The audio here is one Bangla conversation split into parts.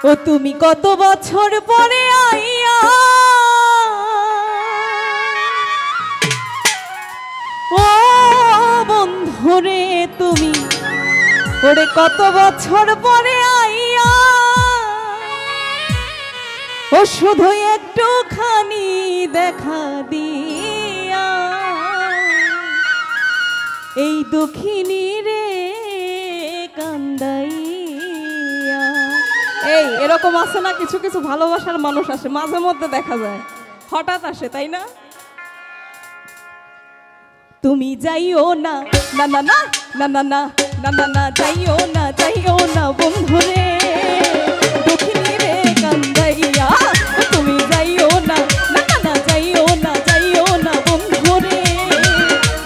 ও তুমি কত বছর পরে আইয়া ও বন্ধুরে তুমি ওরে কত বছর পরে আইয়া ও শুধু একটুখানি দেখা দিয়া এই দুঃখিনী রে কান্দাইয়া। এই এরকম আছে না, কিছু কিছু ভালোবাসার মানুষ আসে মাঝে মধ্যে দেখা যায়, হঠাৎ আসে, তাই না? তুমি যাইও না না না না না না না না না না যাইও না বন্ধুরে দুঃখিনী রে কান্দাইয়া। তুমি যাইও না না না না যাইও না বন্ধুরে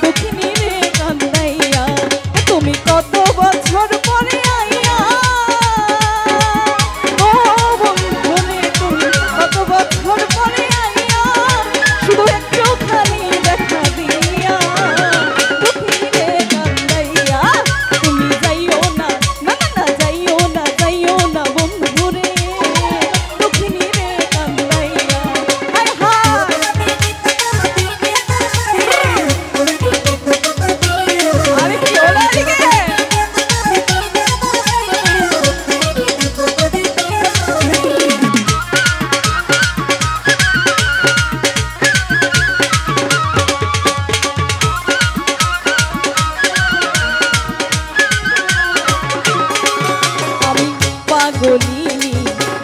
দুঃখিনী রে কান্দাইয়া। তুমি কত বছর পরে আইয়া ও বন্ধুরে তুমি কত বছর পরে আইয়া শুধু একটুখানি দেখা দিয়া দুঃখিনী রে কান্দাইয়া। তুমি যাইও না না না যাইও না বন্ধুরে দুঃখিনী রে কান্দাইয়া। হায় হায় আরে কি হলো এদিকে? আমি পাগলিনী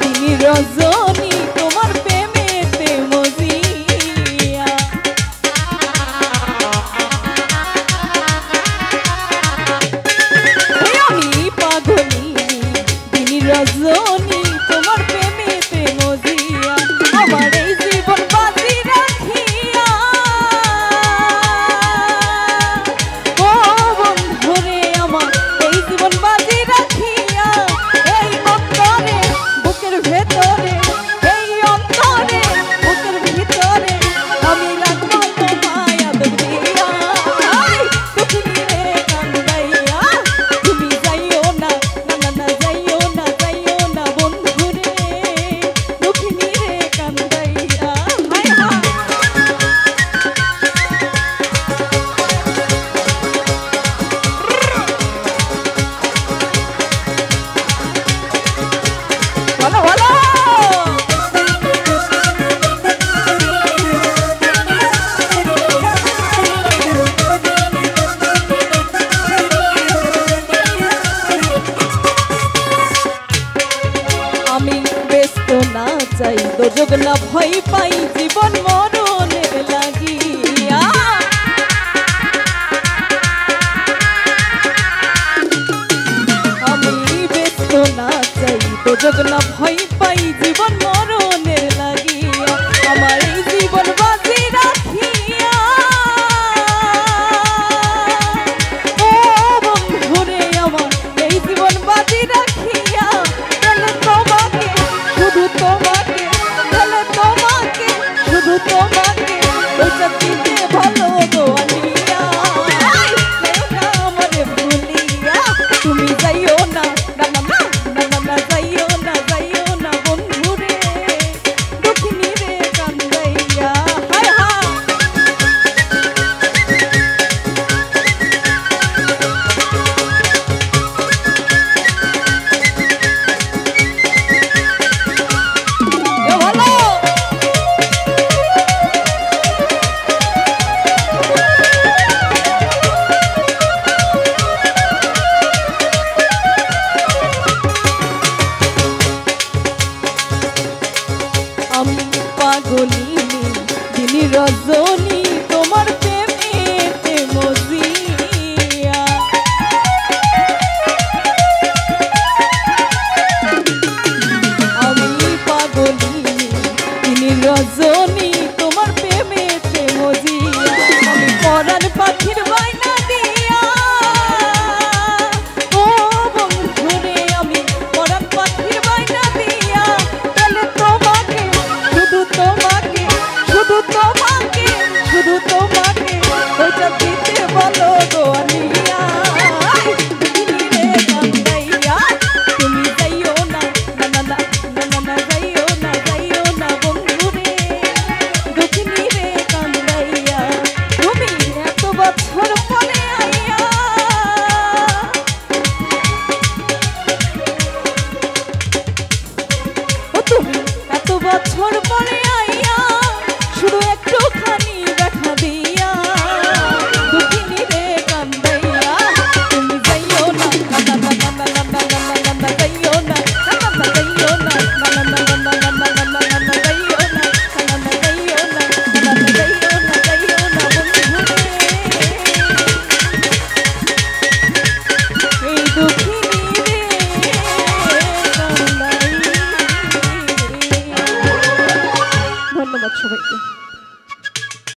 দিন রজনী তোমার প্রেমেতে মজিয়া। আমি পাগলিনী দিন রজনী তোমার প্রেমেতে মজিয়া। আমার এই জীবন বাজি রাখিয়া ও বন্ধুরে আমার এই জীবন বাজি রাখিয়া এই অন্তরে বুকের ভেতরে এই অন্তরে বুকের ভিতরে আমি রাখবো তোমায় আদর দিয়া। দুঃখিনী রে কান্দাইয়া তুমি যাইও না না না যাইও না বন্ধুরে দুঃখিনী রে কান্দাইয়া। হায় হায় বলো বলো আমি ব্যস্ত না চাই দোজক না ভয় পাই জীবন মরণের লাগিয়া। আমি ব্যস্ত না চাই দোজক না ভয় পাই জীবন মরণের লাগিয়া। আমার এই জীবন বাজি রাখিয়া ও বন্ধুরে আমার এই জীবন বাজি রাখিয়া তাহলে তোমাকে শুধু তোমাকে তাহলে তোমাকে শুধু তোমাকে ওইটা দিতে ভালো গো আনিয়া। যাইও না আমারে ভুলিয়া তুমি যাইও না না না না না না যাইও না বন্ধুরে বছর পরে আইয়া শুধু একটুখানি দেখা দিয়া দুঃখিনী রে কান্দাইয়া তুমি যাইও না না না না না না না না না না যাইও না না না যাইও না না না না না না না না না না যাইও না না না যাইও না না না যাইও না যাইও না বন্ধু এই দুঃখিনী রে কান্দাই। ধন্যবাদ সবাইকে।